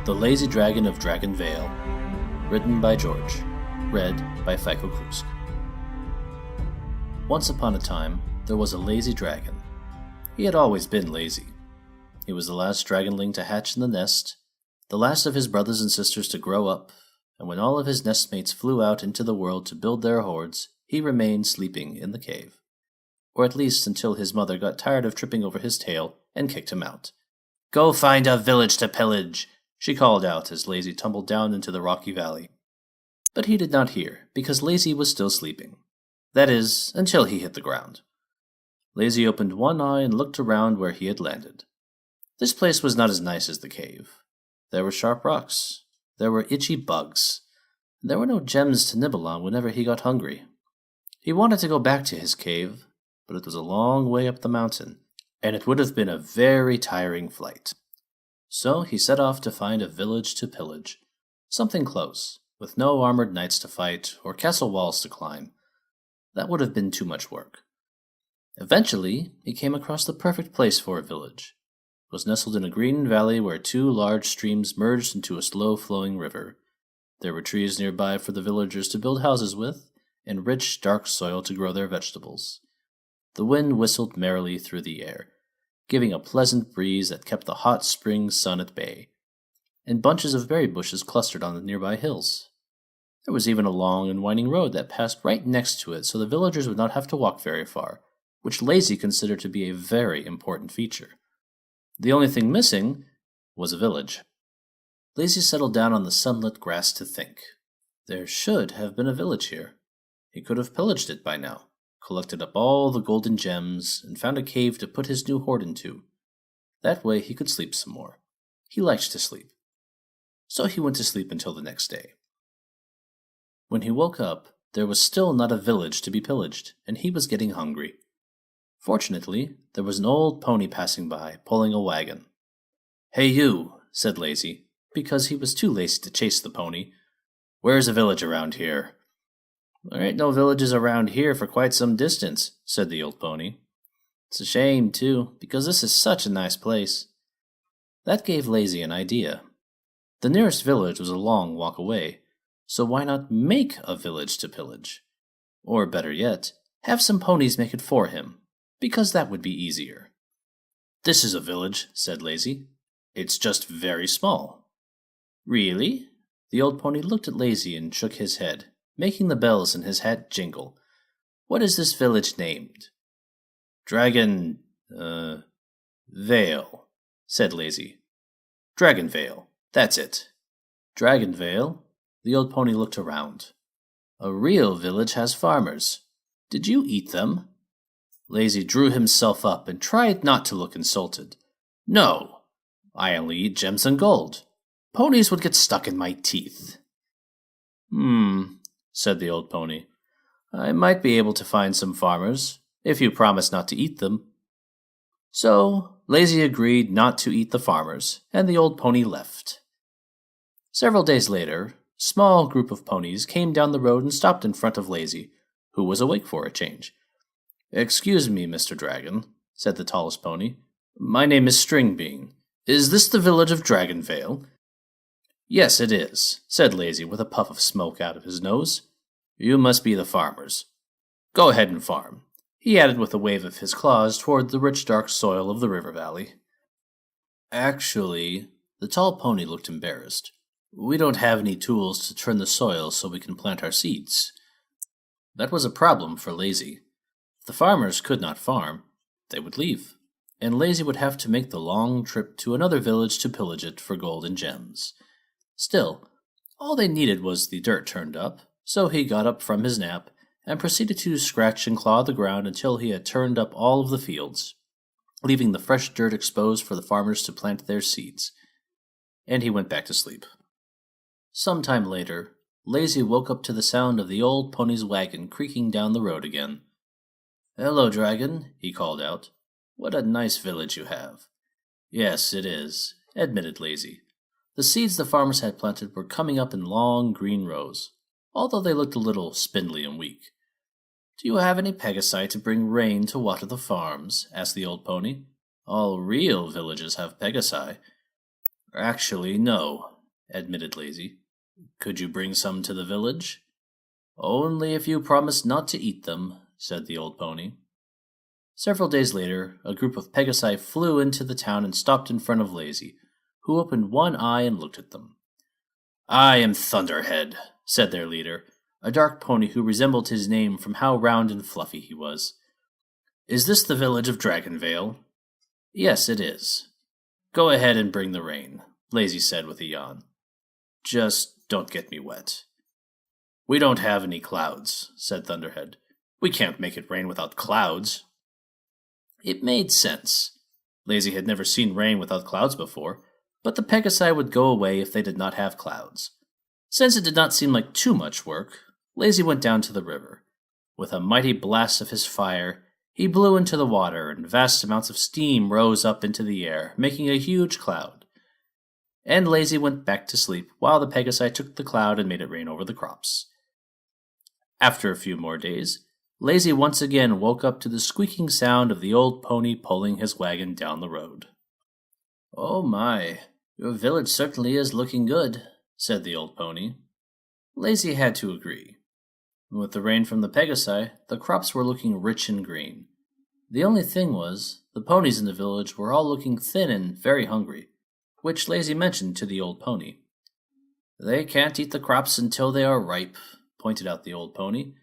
The Lazy Dragon of Dragonvale. Written by Georg. Read by PhycoKrusk. Once upon a time, there was a lazy dragon. He had always been lazy. He was the last dragonling to hatch in the nest, the last of his brothers and sisters to grow up, and when all of his nestmates flew out into the world to build their hoards, he remained sleeping in the cave. Or at least until his mother got tired of tripping over his tail and kicked him out. "Go find a village to pillage," she called out as Lazy tumbled down into the rocky valley. But he did not hear, because Lazy was still sleeping. That is, until he hit the ground. Lazy opened one eye and looked around where he had landed. This place was not as nice as the cave. There were sharp rocks. There were itchy bugs. There were no gems to nibble on whenever he got hungry. He wanted to go back to his cave, but it was a long way up the mountain, and it would have been a very tiring flight. So he set off to find a village to pillage, something close, with no armored knights to fight or castle walls to climb. That would have been too much work. Eventually, he came across the perfect place for a village. It was nestled in a green valley where two large streams merged into a slow-flowing river. There were trees nearby for the villagers to build houses with, and rich, dark soil to grow their vegetables. The wind whistled merrily through the air, giving a pleasant breeze that kept the hot spring sun at bay, and bunches of berry bushes clustered on the nearby hills. There was even a long and winding road that passed right next to it, so the villagers would not have to walk very far, which Lazy considered to be a very important feature. The only thing missing was a village. Lazy settled down on the sunlit grass to think. There should have been a village here. He could have pillaged it by now, collected up all the golden gems, and found a cave to put his new hoard into. That way he could sleep some more. He liked to sleep. So he went to sleep until the next day. When he woke up, there was still not a village to be pillaged, and he was getting hungry. Fortunately, there was an old pony passing by, pulling a wagon. "Hey you," said Lazy, because he was too lazy to chase the pony. "Where's a village around here?" "There ain't no villages around here for quite some distance," said the old pony. "It's a shame, too, because this is such a nice place." That gave Lazy an idea. The nearest village was a long walk away, so why not make a village to pillage? Or better yet, have some ponies make it for him, because that would be easier. "This is a village," said Lazy. "It's just very small." "Really?" The old pony looked at Lazy and shook his head, making the bells in his hat jingle. "What is this village named?" Vale," said Lazy. "Dragonvale, that's it." "Dragonvale?" The old pony looked around. "A real village has farmers. Did you eat them?" Lazy drew himself up and tried not to look insulted. "No, I only eat gems and gold. Ponies would get stuck in my teeth." Said the old pony. "I might be able to find some farmers, if you promise not to eat them." So, Lazy agreed not to eat the farmers, and the old pony left. Several days later, a small group of ponies came down the road and stopped in front of Lazy, who was awake for a change. "Excuse me, Mr. Dragon," said the tallest pony. "My name is Stringbean. Is this the village of Dragonvale?" "Yes, it is," said Lazy with a puff of smoke out of his nose. "You must be the farmers. Go ahead and farm," he added with a wave of his claws toward the rich dark soil of the river valley. "Actually," the tall pony looked embarrassed. "We don't have any tools to turn the soil so we can plant our seeds." That was a problem for Lazy. If the farmers could not farm, they would leave, and Lazy would have to make the long trip to another village to pillage it for gold and gems. Still, all they needed was the dirt turned up, so he got up from his nap and proceeded to scratch and claw the ground until he had turned up all of the fields, leaving the fresh dirt exposed for the farmers to plant their seeds. And he went back to sleep. Some time later, Lazy woke up to the sound of the old pony's wagon creaking down the road again. "Hello, Dragon," he called out. "What a nice village you have." "Yes, it is," admitted Lazy. The seeds the farmers had planted were coming up in long green rows, although they looked a little spindly and weak. "Do you have any pegasi to bring rain to water the farms?" asked the old pony. "All real villages have pegasi." "Actually, no," admitted Lazy. Could you bring some to the village? Only if you promise not to eat them, said the old pony. Several days later, a group of Pegasi flew into the town and stopped in front of Lazy, who opened one eye and looked at them. I am Thunderhead, said their leader, a dark pony who resembled his name from how round and fluffy he was. Is this the village of Dragonvale? Yes, it is. Go ahead and bring the rain, Lazy said with a yawn. Just don't get me wet. We don't have any clouds, said Thunderhead. We can't make it rain without clouds. It made sense. Lazy had never seen rain without clouds before, but the Pegasi would go away if they did not have clouds. Since it did not seem like too much work, Lazy went down to the river. With a mighty blast of his fire, he blew into the water, and vast amounts of steam rose up into the air, making a huge cloud. And Lazy went back to sleep while the Pegasi took the cloud and made it rain over the crops. After a few more days, Lazy once again woke up to the squeaking sound of the old pony pulling his wagon down the road. Oh my, your village certainly is looking good, said the old pony. Lazy had to agree. With the rain from the Pegasi, the crops were looking rich and green. The only thing was, the ponies in the village were all looking thin and very hungry, which Lazy mentioned to the old pony. They can't eat the crops until they are ripe, pointed out the old pony.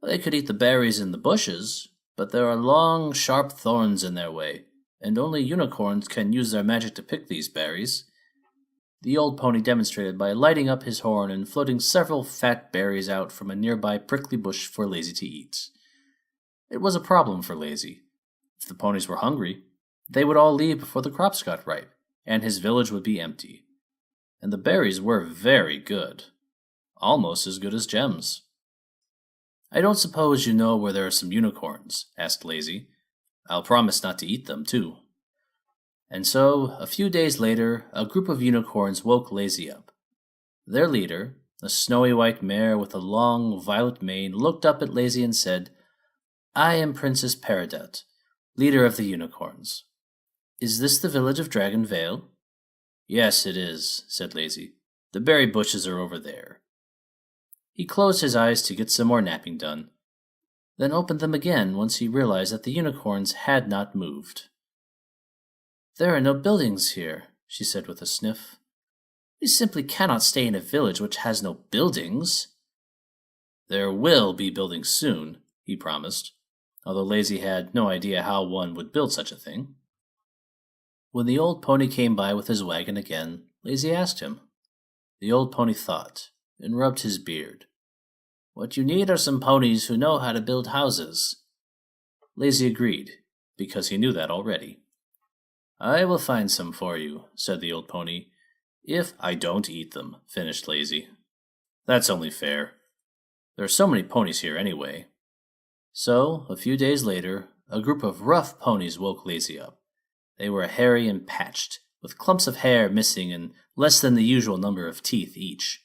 They could eat the berries in the bushes, but there are long, sharp thorns in their way, and only unicorns can use their magic to pick these berries. The old pony demonstrated by lighting up his horn and floating several fat berries out from a nearby prickly bush for Lazy to eat. It was a problem for Lazy. If the ponies were hungry, they would all leave before the crops got ripe, and his village would be empty. And the berries were very good. Almost as good as gems. I don't suppose you know where there are some unicorns, asked Lazy. I'll promise not to eat them, too. And so, a few days later, a group of unicorns woke Lazy up. Their leader, a snowy white mare with a long violet mane, looked up at Lazy and said, I am Princess Peridot, leader of the unicorns. Is this the village of Dragonvale? Yes, it is, said Lazy. The berry bushes are over there. He closed his eyes to get some more napping done, then opened them again once he realized that the unicorns had not moved. There are no buildings here, she said with a sniff. We simply cannot stay in a village which has no buildings. There will be buildings soon, he promised, although Lazy had no idea how one would build such a thing. When the old pony came by with his wagon again, Lazy asked him. The old pony thought, and rubbed his beard. What you need are some ponies who know how to build houses. Lazy agreed, because he knew that already. I will find some for you, said the old pony. If I don't eat them, finished Lazy. That's only fair. There are so many ponies here anyway. So, a few days later, a group of rough ponies woke Lazy up. They were hairy and patched, with clumps of hair missing and less than the usual number of teeth each.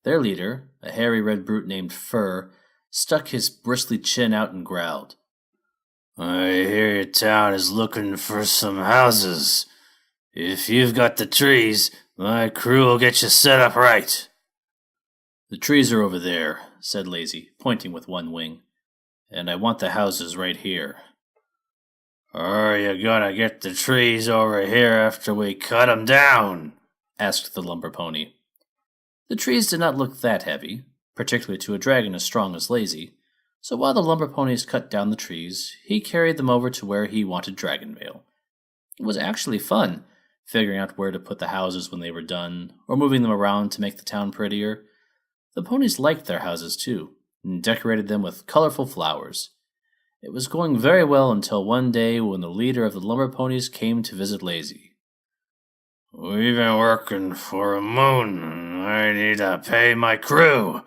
Their leader, a hairy red brute named Fur, stuck his bristly chin out and growled. I hear your town is looking for some houses. If you've got the trees, my crew will get you set up right. The trees are over there, said Lazy, pointing with one wing. And I want the houses right here. Are you gonna get the trees over here after we cut 'em down? Asked the lumber pony. The trees did not look that heavy, particularly to a dragon as strong as Lazy, so while the lumber ponies cut down the trees, he carried them over to where he wanted Dragonvale. It was actually fun, figuring out where to put the houses when they were done, or moving them around to make the town prettier. The ponies liked their houses too, and decorated them with colorful flowers. It was going very well until one day when the leader of the lumber ponies came to visit Lazy. We've been working for a moon, and I need to pay my crew.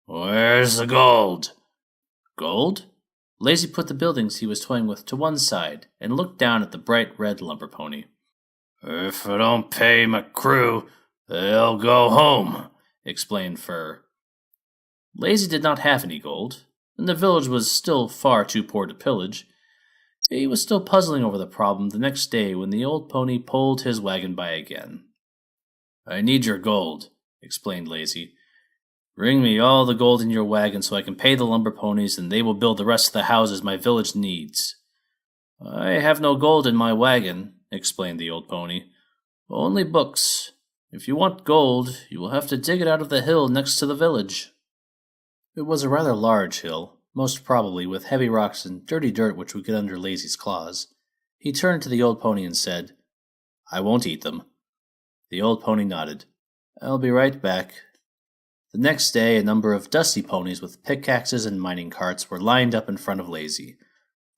Where's the gold? Gold? Lazy put the buildings he was toying with to one side and looked down at the bright red lumber pony. If I don't pay my crew, they'll go home, explained Fur. Lazy did not have any gold, and the village was still far too poor to pillage. He was still puzzling over the problem the next day when the old pony pulled his wagon by again. I need your gold, explained Lazy. Bring me all the gold in your wagon so I can pay the lumber ponies and they will build the rest of the houses my village needs. I have no gold in my wagon, explained the old pony. Only books. If you want gold, you will have to dig it out of the hill next to the village. It was a rather large hill, most probably with heavy rocks and dirty dirt which would get under Lazy's claws. He turned to the old pony and said, I won't eat them. The old pony nodded. I'll be right back. The next day, a number of dusty ponies with pickaxes and mining carts were lined up in front of Lazy.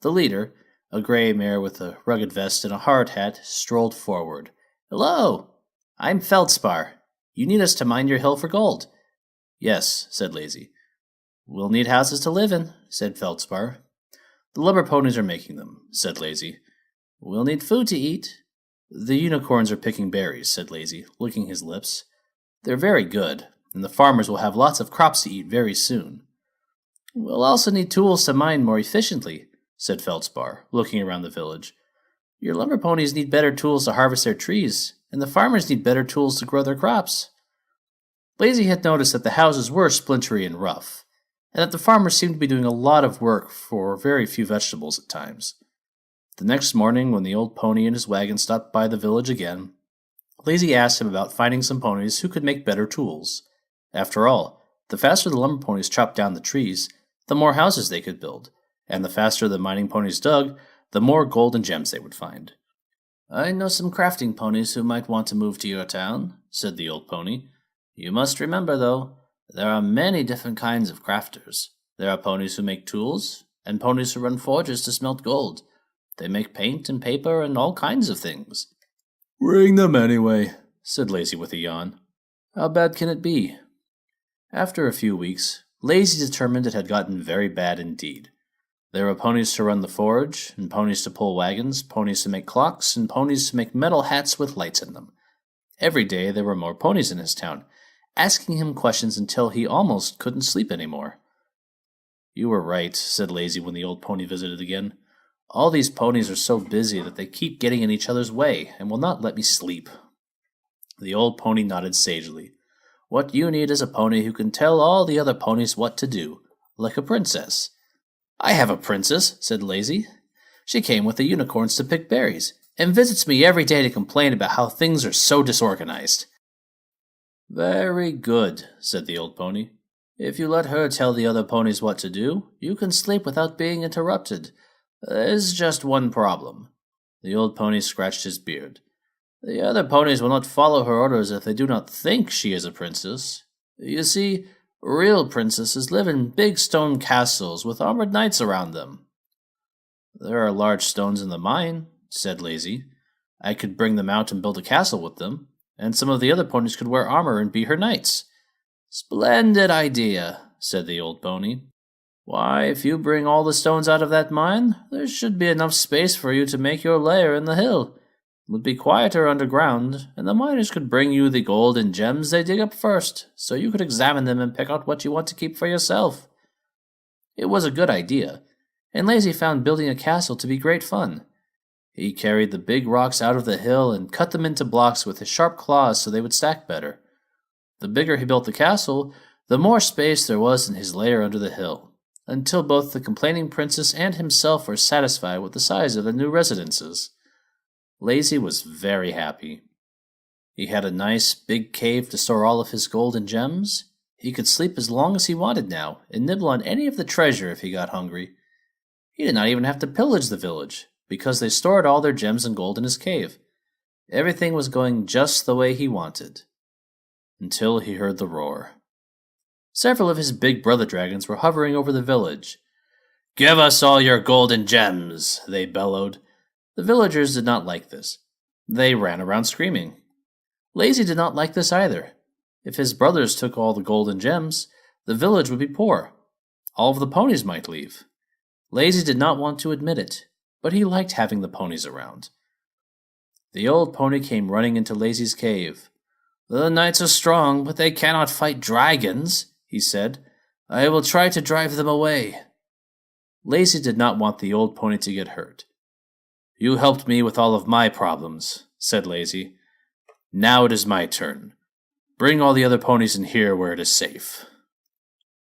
The leader, a gray mare with a rugged vest and a hard hat, strolled forward. Hello, I'm Feldspar. You need us to mine your hill for gold. Yes, said Lazy. We'll need houses to live in, said Feldspar. The lumber ponies are making them, said Lazy. We'll need food to eat. The unicorns are picking berries, said Lazy, licking his lips. They're very good, and the farmers will have lots of crops to eat very soon. We'll also need tools to mine more efficiently, said Feldspar, looking around the village. Your lumber ponies need better tools to harvest their trees, and the farmers need better tools to grow their crops. Lazy had noticed that the houses were splintery and rough, and that the farmers seemed to be doing a lot of work for very few vegetables at times. The next morning, when the old pony and his wagon stopped by the village again, Lazy asked him about finding some ponies who could make better tools. After all, the faster the lumber ponies chopped down the trees, the more houses they could build, and the faster the mining ponies dug, the more gold and gems they would find. I know some crafting ponies who might want to move to your town, said the old pony. You must remember, though, there are many different kinds of crafters. There are ponies who make tools, and ponies who run forges to smelt gold. They make paint and paper and all kinds of things. Bring them anyway, said Lazy with a yawn. How bad can it be? After a few weeks, Lazy determined it had gotten very bad indeed. There were ponies to run the forge, and ponies to pull wagons, ponies to make clocks, and ponies to make metal hats with lights in them. Every day there were more ponies in his town, asking him questions until he almost couldn't sleep anymore. You were right, said Lazy when the old pony visited again. All these ponies are so busy that they keep getting in each other's way and will not let me sleep. The old pony nodded sagely. What you need is a pony who can tell all the other ponies what to do, like a princess. I have a princess, said Lazy. She came with the unicorns to pick berries, and visits me every day to complain about how things are so disorganized. Very good, said the old pony. If you let her tell the other ponies what to do, you can sleep without being interrupted. There's just one problem. The old pony scratched his beard. The other ponies will not follow her orders if they do not think she is a princess. You see, real princesses live in big stone castles with armored knights around them. There are large stones in the mine, said Lazy. I could bring them out and build a castle with them, and some of the other ponies could wear armor and be her knights. Splendid idea, said the old pony. Why, if you bring all the stones out of that mine, there should be enough space for you to make your lair in the hill. It would be quieter underground, and the miners could bring you the gold and gems they dig up first, so you could examine them and pick out what you want to keep for yourself. It was a good idea, and Lazy found building a castle to be great fun. He carried the big rocks out of the hill and cut them into blocks with his sharp claws so they would stack better. The bigger he built the castle, the more space there was in his lair under the hill, until both the complaining princess and himself were satisfied with the size of the new residences. Lazy was very happy. He had a nice, big cave to store all of his gold and gems. He could sleep as long as he wanted now, and nibble on any of the treasure if he got hungry. He did not even have to pillage the village, because they stored all their gems and gold in his cave. Everything was going just the way he wanted. Until he heard the roar. Several of his big brother dragons were hovering over the village. Give us all your gold and gems, they bellowed. The villagers did not like this. They ran around screaming. Lazy did not like this either. If his brothers took all the gold and gems, the village would be poor. All of the ponies might leave. Lazy did not want to admit it, but he liked having the ponies around. The old pony came running into Lazy's cave. The knights are strong, but they cannot fight dragons, he said. I will try to drive them away. Lazy did not want the old pony to get hurt. You helped me with all of my problems, said Lazy. Now it is my turn. Bring all the other ponies in here where it is safe.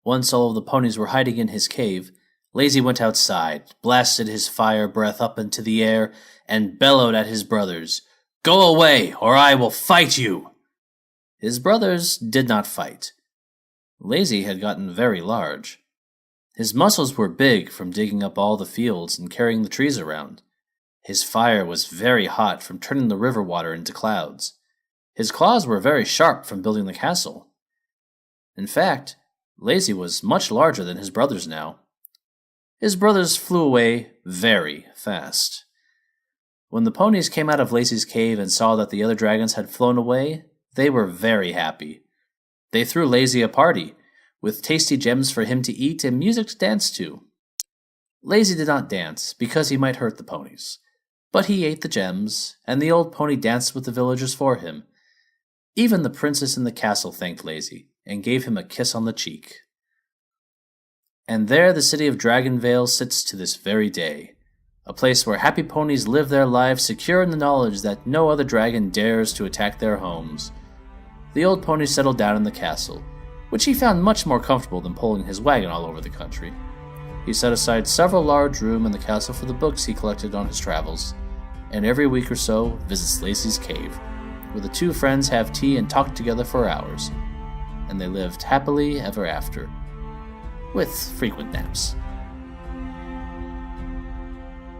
Once all of the ponies were hiding in his cave, Lazy went outside, blasted his fire breath up into the air, and bellowed at his brothers, "Go away, or I will fight you!" His brothers did not fight. Lazy had gotten very large. His muscles were big from digging up all the fields and carrying the trees around. His fire was very hot from turning the river water into clouds. His claws were very sharp from building the castle. In fact, Lazy was much larger than his brothers now. His brothers flew away very fast. When the ponies came out of Lazy's cave and saw that the other dragons had flown away, they were very happy. They threw Lazy a party, with tasty gems for him to eat and music to dance to. Lazy did not dance, because he might hurt the ponies. But he ate the gems, and the old pony danced with the villagers for him. Even the princess in the castle thanked Lazy, and gave him a kiss on the cheek. And there the city of Dragonvale sits to this very day, a place where happy ponies live their lives secure in the knowledge that no other dragon dares to attack their homes. The old pony settled down in the castle, which he found much more comfortable than pulling his wagon all over the country. He set aside several large rooms in the castle for the books he collected on his travels, and every week or so visits Lazy's cave, where the two friends have tea and talk together for hours, and they lived happily ever after, with frequent naps.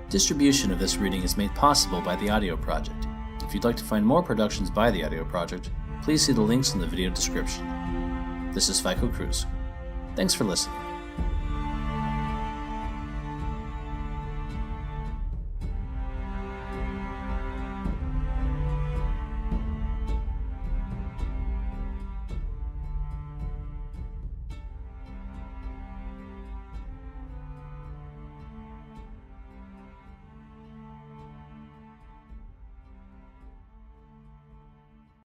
Distribution of this reading is made possible by the Audio Project. If you'd like to find more productions by the Audio Project, please see the links in the video description. This is PhycoKrusk. Thanks for listening.